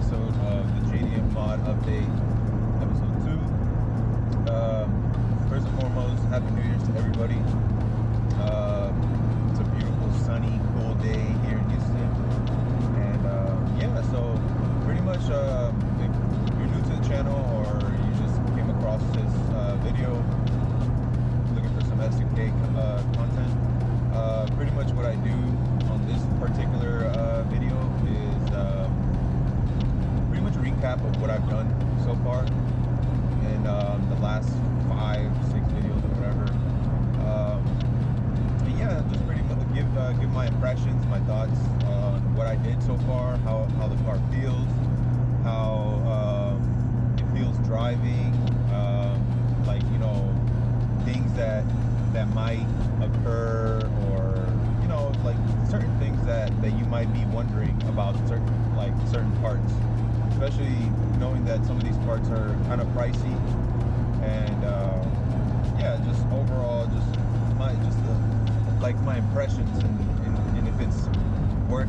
episode of the JDM mod update, episode 2. First and foremost, Happy New Year's to everybody. It's a beautiful, sunny, cool day here in Houston. And yeah, so pretty much if you're new to the channel or you just came across this video looking for some SDK content, pretty much what I do on this particular video is pretty much a recap of what I've done so far in the last 5-6 videos or whatever. And yeah, just pretty much give my impressions, my thoughts on what I did so far, how the car feels, how it feels driving, like, you know, things that might occur, or, you know, like certain things that you might be wondering about certain parts, especially knowing that some of these parts are kind of pricey. And yeah, just overall, my impressions and if it's worth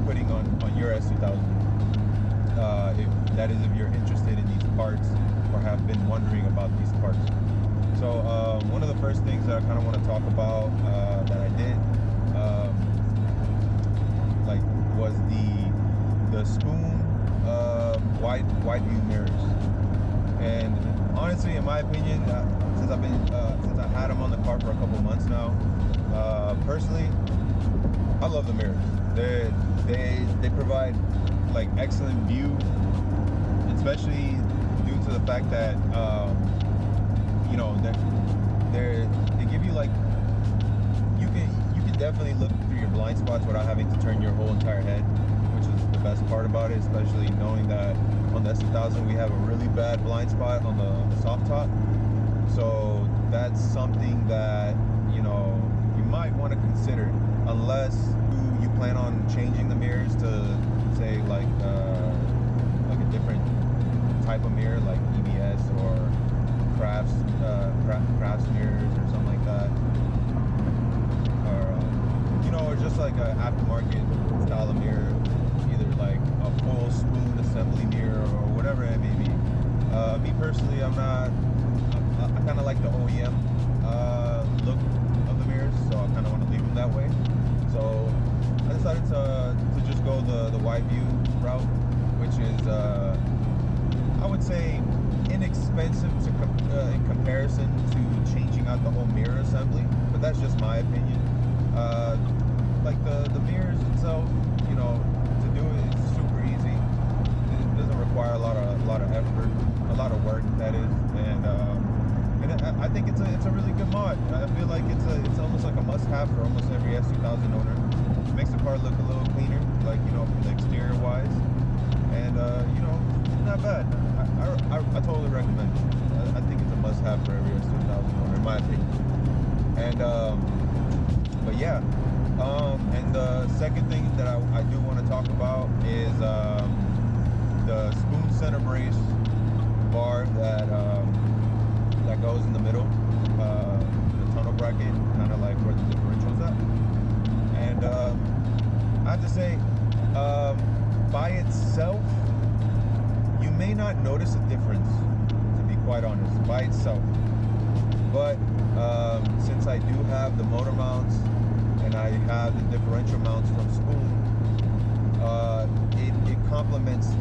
putting on your S2000. If you're interested in these parts or have been wondering about these parts. So one of the first things that I kind of want to talk about that I did was the spoon wide view mirrors. And honestly, in my opinion, since I had them on the car for a couple months now, personally, I love the mirrors. They provide like excellent view, especially due to the fact that you know, they give you, like, you can definitely look through your blind spots without having to turn your whole entire head, which is the best part about it, especially knowing that on the S2000 we have a really bad blind spot on the soft top. So that's something that, you know, you might want to consider, unless you plan on changing the mirrors to, say, like a different type of mirror, like EBS or crafts mirrors or something like that, or you know, or just like an aftermarket style of mirror, either like a full spoon assembly mirror or whatever it may be. Me personally, I kind of like the OEM look of the mirrors, so I kind of want to leave them that way. So I decided to just go the wide view route, which is I would say inexpensive in comparison to changing out the whole mirror assembly, but that's just my opinion. Like the mirrors itself, you know, to do it, it's super easy. It doesn't require a lot of effort, a lot of work, that is. And I think it's a really good mod. I feel like it's almost like a must-have for almost every S2000 owner. It makes the car look a little cleaner, like, you know, from the exterior wise, and you know, not bad. I totally recommend it. I think it's a must-have for every S2000 owner, in my opinion. And but yeah, and the second thing that I do want to talk about is the spoon center brace bar that goes in the middle, the tunnel bracket, kind of like where the differential's at. And I have to say, by itself, you may not notice a difference, to be quite honest, by itself. But since I do have the motor mounts and I have the differential mounts from Spoon, it complements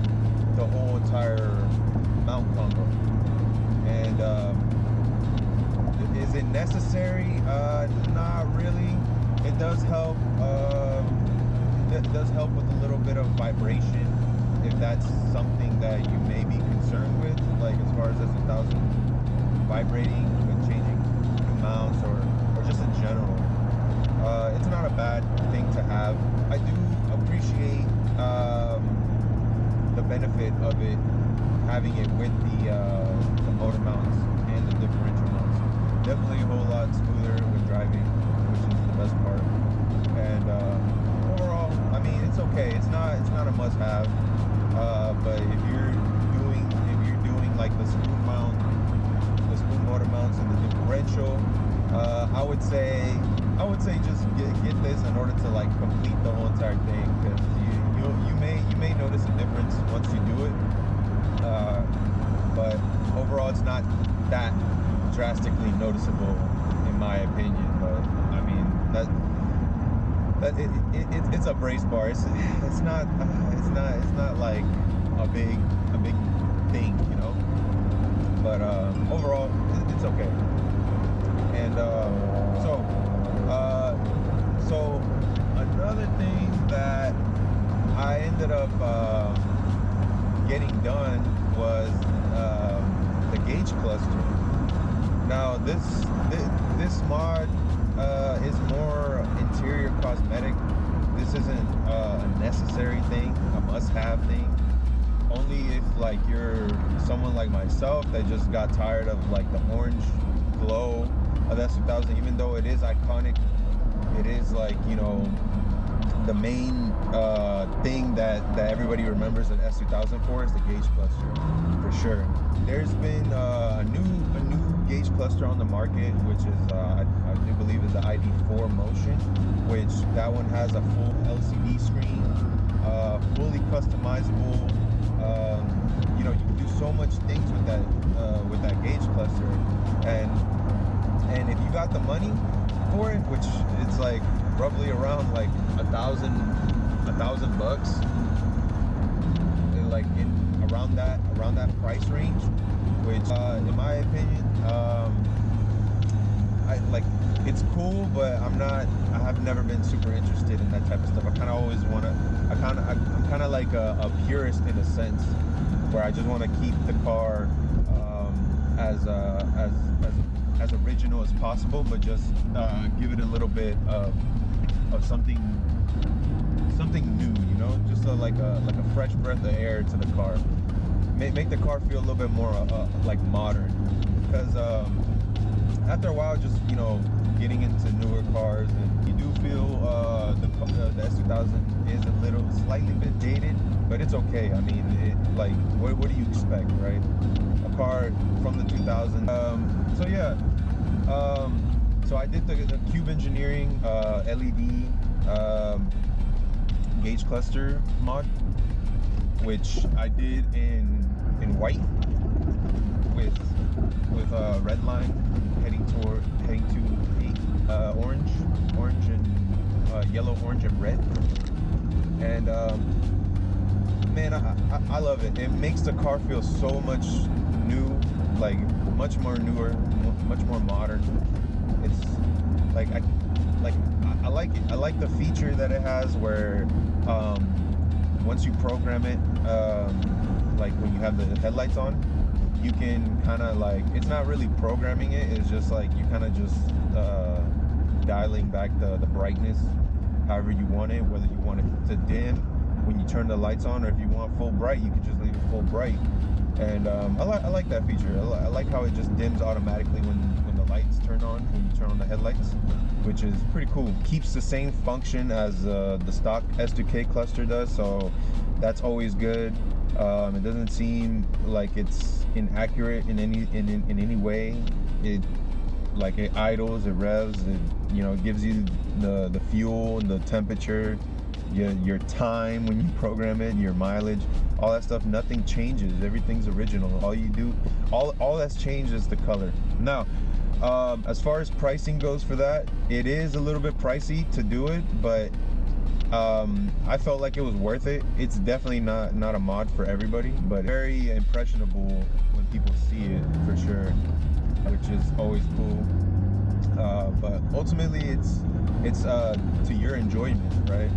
the whole entire mount combo. And is it necessary? Not really. It does help. It does help with a little bit of vibration, if that's something that you may be concerned with, like as far as S2000 vibrating when changing new mounts or just in general. It's not a bad thing to have. I do appreciate the benefit of it, having it with the motor mounts and the differential mounts. Definitely a whole lot smoother when driving, which is the best part. And overall, I mean, it's okay. It's not a must-have. But if you're doing like the spoon mount, the spoon motor mounts, and the differential, I would say just get this in order to like complete the whole entire thing, because you you may notice a difference once you do it, but overall it's not that drastically noticeable in my opinion. But I mean it's a brace bar. It's not like a big thing, you know. But overall it's okay. And so another thing that I ended up getting done was the gauge cluster. Now this mod is more interior cosmetic. This isn't a necessary thing, a must-have thing. Only if like you're someone like myself that just got tired of like the orange glow of the S2000, even though it is iconic. It is like, you know, the main thing that everybody remembers an S2000 for is the gauge cluster, for sure. There's been a new gauge cluster on the market, which is I do believe is the ID4 Motion, which that one has a full LCD screen, fully customizable. You know, you can do so much things with that gauge cluster, and if you got the money for it, which it's like roughly around like $1,000 bucks, like in around that price range, which in my opinion, I like, it's cool, but I have never been super interested in that type of stuff. I kind of always want to, I'm kind of like a purist in a sense, where I just want to keep the car as original as possible, but just give it a little bit of something new, you know, just like a fresh breath of air to the car. Make the car feel a little bit more like modern, because after a while, just, you know, getting into newer cars, and you do feel the S2000 is a little slightly bit dated, but it's okay. I mean, like what do you expect, right? A car from the 2000. So yeah, so I did the Qube Engineering LED gauge cluster mod, which I did in white with a red line heading to orange and yellow, orange and red. And man, I love it. It makes the car feel so much new, like much more newer, much more modern. It's like I like it. I like the feature that it has where once you program it, like when you have the headlights on, you can kind of like, it's not really programming it, it's just like you kind of just dialing back the brightness however you want it, whether you want it to dim when you turn the lights on, or if you want full bright, you can just leave it full bright. And I like that feature. I like how it just dims automatically when the lights turn on, when you turn on the headlights, which is pretty cool. Keeps the same function as the stock S2K cluster does, so that's always good. It doesn't seem like it's inaccurate in any way. It idles, it revs, it, you know, gives you the fuel and the temperature, your time when you program it, your mileage, all that stuff. Nothing changes. Everything's original. All you do, all that's changed is the color. Now, as far as pricing goes for that, it is a little bit pricey to do it, but I felt like it was worth it. It's definitely not a mod for everybody, but very impressionable when people see it, for sure, which is always cool. But ultimately, it's to your enjoyment, right?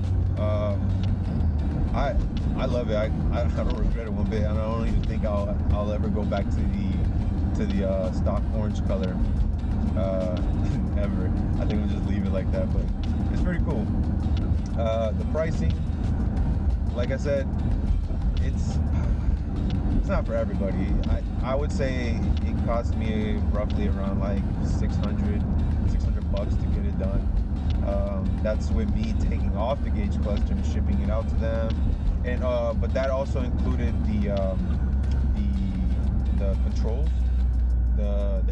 I love it. I don't regret it one bit. I don't even think I'll ever go back to the stock orange color ever. I think we'll just leave it like that. But it's pretty cool. The pricing, like I said, it's not for everybody. I would say it cost me roughly around like 600 bucks to get it done. That's with me taking off the gauge cluster and shipping it out to them, and but that also included the controls. the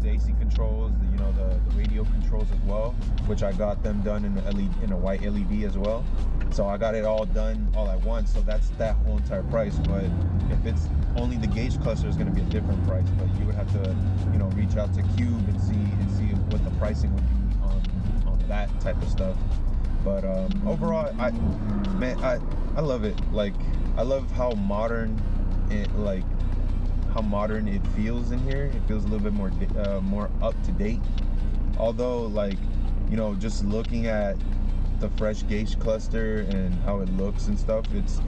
AC controls, the radio controls as well, which I got them done in a white LED as well. So I got it all done all at once. So that's that whole entire price. But if it's only the gauge cluster, is going to be a different price. But you would have to reach out to Qube and see what the pricing would be on that type of stuff. But overall, I love it. Like, I love how modern it feels in here. It feels a little bit more up to date. Although, like, just looking at the fresh gauge cluster and how it looks and stuff, it's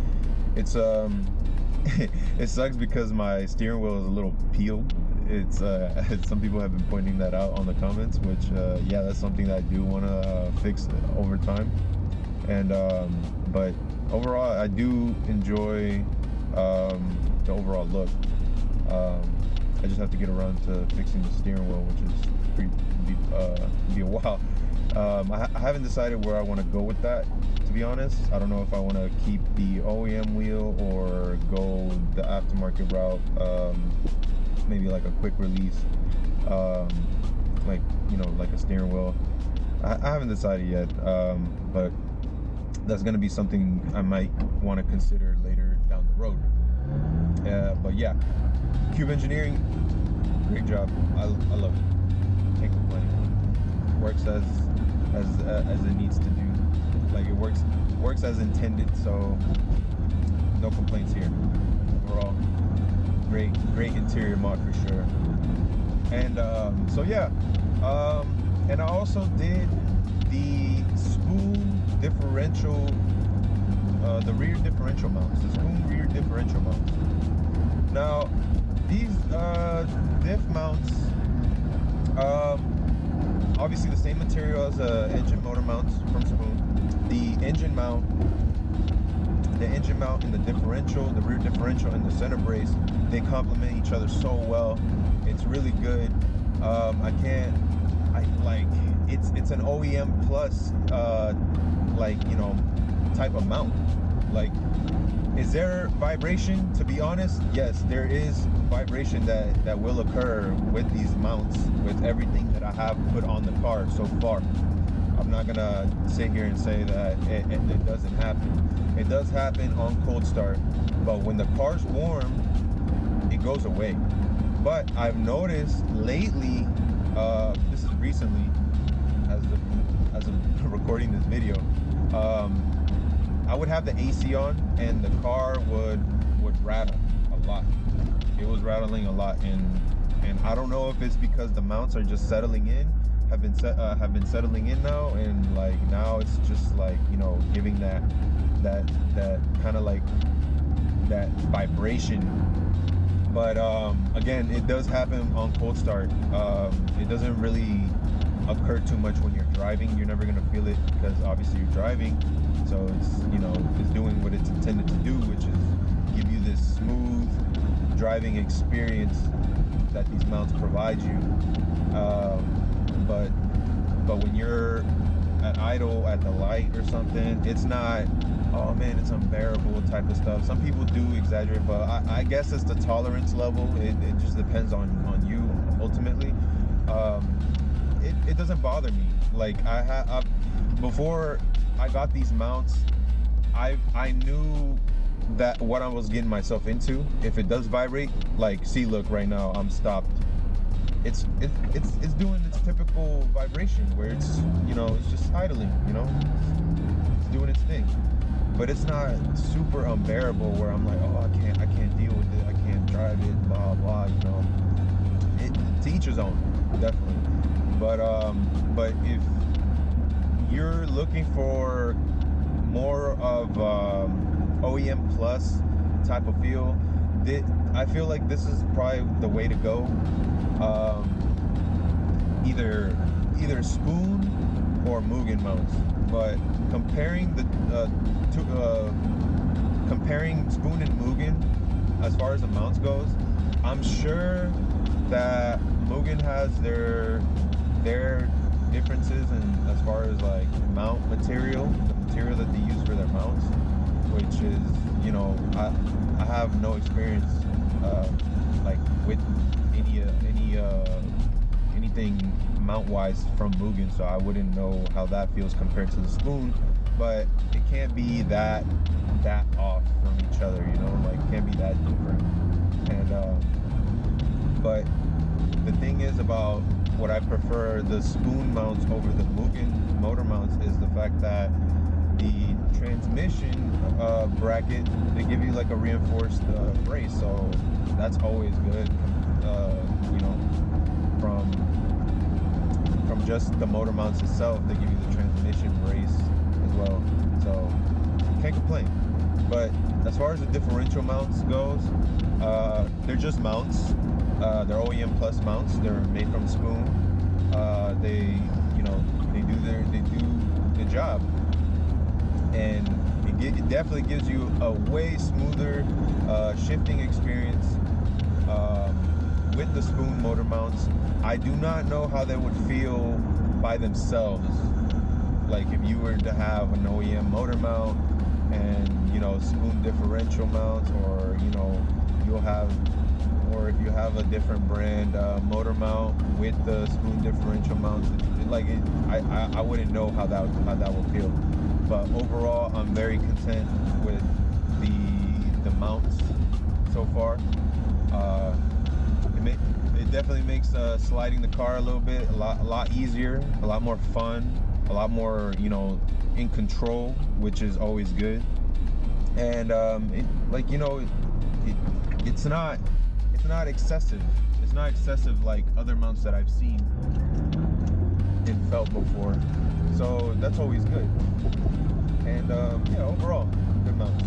it sucks because my steering wheel is a little peeled. It's some people have been pointing that out on the comments, which yeah, that's something that I do want to fix over time. And but overall, I do enjoy the overall look. I just have to get around to fixing the steering wheel, which is be a while. I haven't decided where I want to go with that, to be honest. I don't know if I want to keep the OEM wheel or go the aftermarket route, maybe like a quick release, like a steering wheel. I haven't decided yet, but that's going to be something I might want to consider later down the road. But yeah, Qube Engineering, great job. I love it. Can't complain. Works as it needs to do. Like, it works as intended. So no complaints here. Overall, great interior mod for sure. And so yeah, and I also did the spoon differential, the rear differential mounts, the spoon rear differential mounts. Now, these diff mounts, obviously the same material as engine motor mounts from Spoon. The engine mount and the differential, the rear differential and the center brace, they complement each other so well. It's really good. It's an OEM plus type of mount. Like, is there vibration? To be honest, yes, there is vibration that will occur with these mounts, with everything that I have put on the car so far. I'm not gonna sit here and say that it doesn't happen. It does happen on cold start, but when the car's warm, it goes away. But I've noticed lately, this is recently, as of recording this video, I would have the AC on and the car would rattle a lot. It was rattling a lot, and I don't know if it's because the mounts are just settling in, have been settling in now, and like now it's just like giving that kind of like that vibration. But again, it does happen on cold start. It doesn't really occur too much when you're driving. You're never gonna feel it because obviously you're driving. So it's it's doing what it's intended to do, which is give you this smooth driving experience that these mounts provide you. But when you're at idle at the light or something, it's not, oh man, it's unbearable type of stuff. Some people do exaggerate, but I guess it's the tolerance level. It just depends on you ultimately. It doesn't bother me. Like, before I got these mounts, I knew that what I was getting myself into. If it does vibrate, like, see, look, right now I'm stopped. It's doing its typical vibration where it's it's just idling, it's doing its thing. But it's not super unbearable where I'm like, oh, I can't deal with it, I can't drive it, blah blah, to each his own, definitely. But if you're looking for more of OEM plus type of feel, I feel like this is probably the way to go. Either Spoon or Mugen mounts. But comparing comparing Spoon and Mugen as far as the mounts goes, I'm sure that Mugen has their differences in as far as like mount material, the material that they use for their mounts. which is, you know, I have no experience like with anything mount wise from Mugen, so I wouldn't know how that feels compared to the spoon, but it can't be that off from each other, you know, like it can't be that different. And but the thing is about what I prefer the spoon mounts over the Mugen motor mounts is the fact that the transmission bracket, they give you like a reinforced brace, so that's always good. You know, from just the motor mounts itself, they give you the transmission brace as well, so can't complain. But as far as the differential mounts goes, they're just mounts. They're OEM plus mounts. They're made from spoon. They, you know, they do the job, and it definitely gives you a way smoother shifting experience with the spoon motor mounts. I do not know how they would feel by themselves. Like if you were to have an OEM motor mount and, you know, spoon differential mounts, or, you know, you'll have, or if you have a different brand motor mount with the spoon differential mounts, I wouldn't know how that would feel. But overall, I'm very content with the mounts so far. It definitely makes sliding the car a little bit a lot easier, a lot more fun, a lot more, you know, in control, which is always good. And it's not excessive. It's not excessive like other mounts that I've seen and felt before. So that's always good. And yeah, overall, good mounts,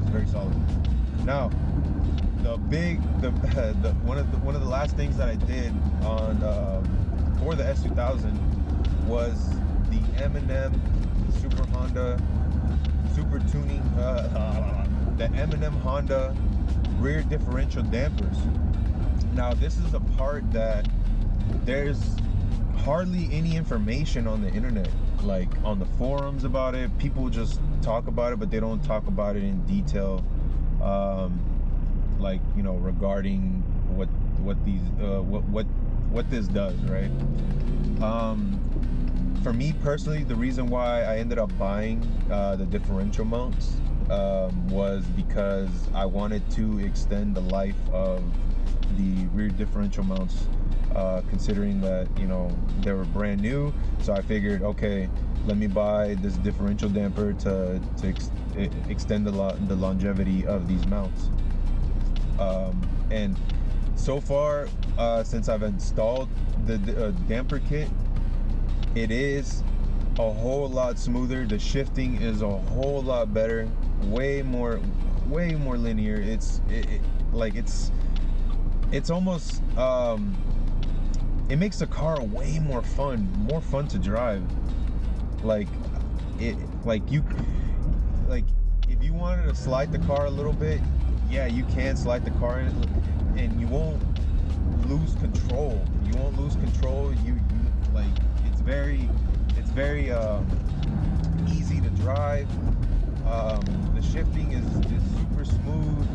very solid. Now, one of the last things that I did on for the S2000 was the M&M Super Honda Super Tuning, the M&M Honda rear differential dampers. Now, this is a part that there's hardly any information on the internet, like on the forums about it. People just talk about it, but they don't talk about it in detail, like, you know, regarding what this does, right? For me personally, the reason why I ended up buying the differential mounts was because I wanted to extend the life of the rear differential mounts, considering that, you know, they were brand new. So I figured, okay, let me buy this differential damper to extend the longevity of these mounts. And so far, since I've installed the damper kit, it is a whole lot smoother. The shifting is a whole lot better, way more linear. It's almost it makes the car way more fun to drive. If you wanted to slide the car a little bit, yeah, you can slide the car in, and you won't lose control. It's very easy to drive. The shifting is super smooth,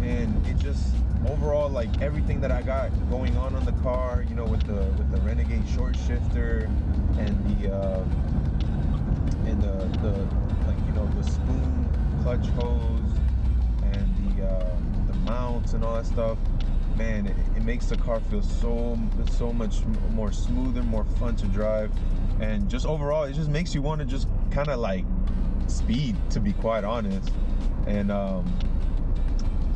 and it just overall, like, everything that I got going on the car, you know, with the Renegade short shifter and the like, you know, the spoon clutch hose and the mounts and all that stuff, man, it makes the car feel so much more smoother, more fun to drive. And just overall, it just makes you want to just kind of like speed, to be quite honest. And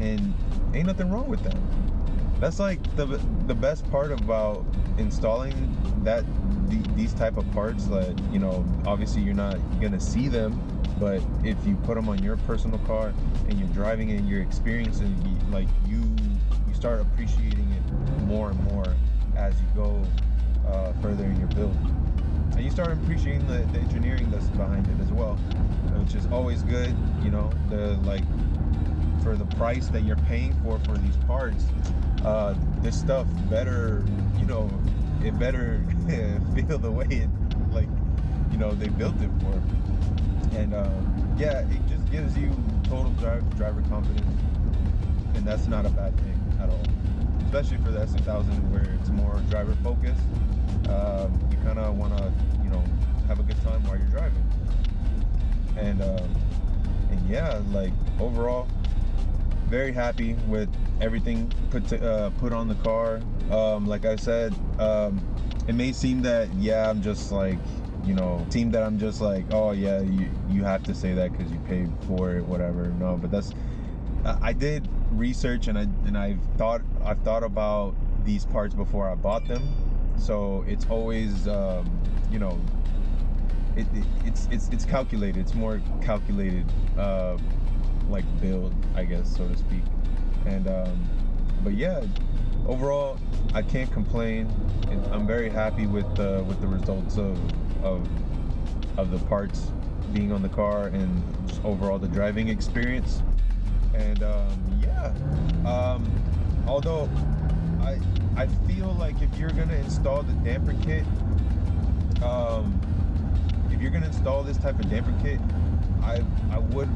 ain't nothing wrong with that. That's like the best part about installing these type of parts, that, you know, obviously you're not gonna see them, but if you put them on your personal car and you're driving it and you're experiencing it, like, you start appreciating it more and more as you go further in your build, and you start appreciating the engineering that's behind it as well, which is always good. You know, for the price that you're paying for these parts, this stuff better, you know, it better feel the way it, like, you know, they built it for. And yeah, it just gives you total driver confidence, and that's not a bad thing at all, especially for the S2000 where it's more driver focused. You kind of want to, you know, have a good time while you're driving, and yeah, like overall, very happy with everything put on the car. Like I said, it may seem that, yeah, I'm just like, you know, I'm just like, oh yeah, you have to say that because you paid for it, whatever. No, but that's, I did research, and I've thought about these parts before I bought them, so it's always, you know, it's calculated. It's more calculated, like build, I guess, so to speak. And but yeah, overall, I can't complain. I'm very happy with the results of the parts being on the car, and just overall the driving experience. And yeah, although I feel like if you're gonna install the damper kit, if you're gonna install this type of damper kit, I would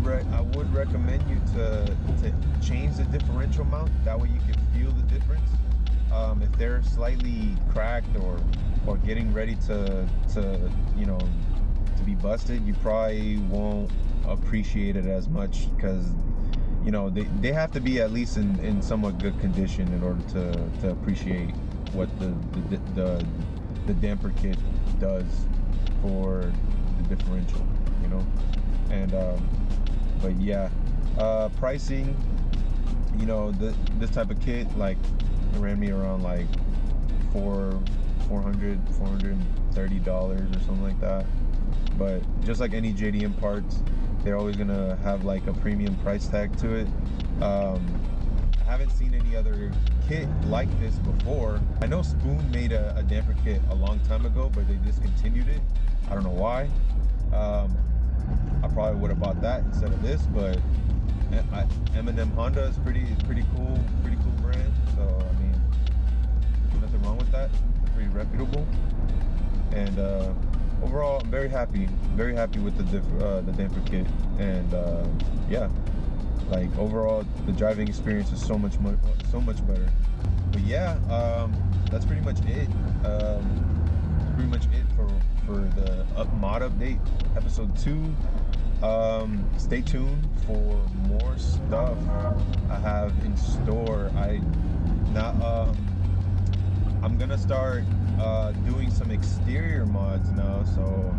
recommend you to change the differential mount. That way you can feel the difference. If they're slightly cracked or getting ready to you know, to be busted, you probably won't appreciate it as much, because, you know, they have to be at least in somewhat good condition in order to appreciate what the damper kit does for the differential, you know. And but yeah, pricing, you know, this type of kit, like, it ran me around like $430 or something like that. But just like any JDM parts, they're always gonna have like a premium price tag to it. I haven't seen any other kit like this before. I know Spoon made a damper kit a long time ago, but they discontinued it. I don't know why. I probably would have bought that instead of this, but M&M Honda is pretty cool brand. So I mean, nothing wrong with that. They're pretty reputable. And overall, I'm very happy with the damper kit. And yeah, like overall, the driving experience is so much better. But yeah, that's pretty much it. For the mod update, episode 2. Stay tuned for more stuff I have in store. I'm gonna start doing some exterior mods now, so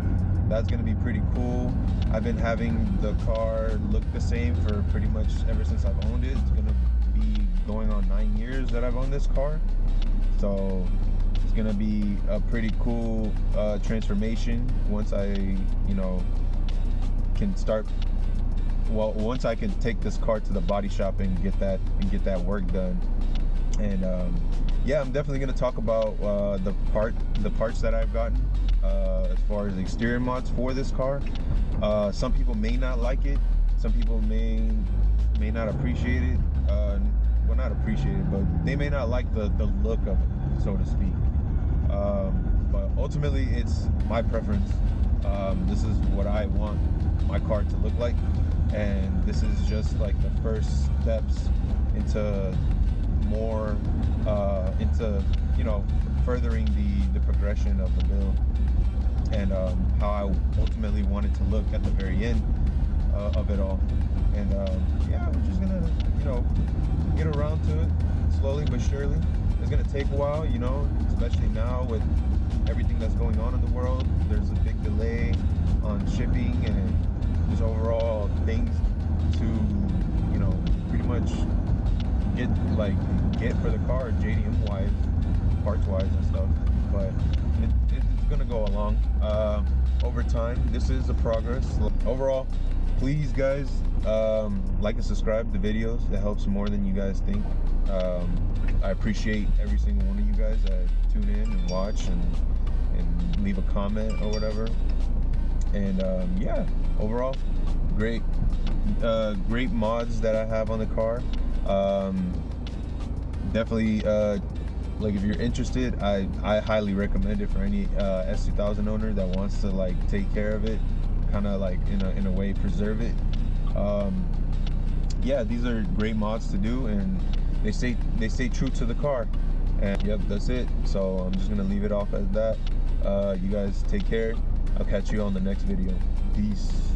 that's gonna be pretty cool. I've been having the car look the same for pretty much ever since I've owned it. It's gonna be going on 9 years that I've owned this car, so it's gonna be a pretty cool transformation once I, you know, can start. Well, once I can take this car to the body shop and get that work done. And yeah, I'm definitely gonna talk about the parts that I've gotten as far as exterior mods for this car. Some people may not like it. Some people may not appreciate it. Well, not appreciate it, but they may not like the look of it, so to speak. But ultimately, it's my preference. This is what I want my car to look like, and this is just like the first steps into more into, you know, furthering the progression of the build, and how I ultimately want it to look at the very end of it all. And yeah, we're just gonna, you know, get around to it slowly but surely. It's gonna take a while, you know, especially now with everything that's going on in the world. There's a big delay on shipping and just overall things to, you know, pretty much get for the car, JDM wise, parts wise and stuff. But it's gonna go along over time. This is a progress. Overall, please guys, like and subscribe to the videos. That helps more than you guys think. I appreciate every single one of you guys that tune in and watch and leave a comment or whatever. And yeah, overall, great mods that I have on the car. Definitely, like, if you're interested, I highly recommend it for any S2000 owner that wants to like take care of it kind of like in a way preserve it. Yeah, these are great mods to do, and they stay true to the car. And yep, that's it. So I'm just gonna leave it off as that. You guys take care. I'll catch you on the next video. Peace.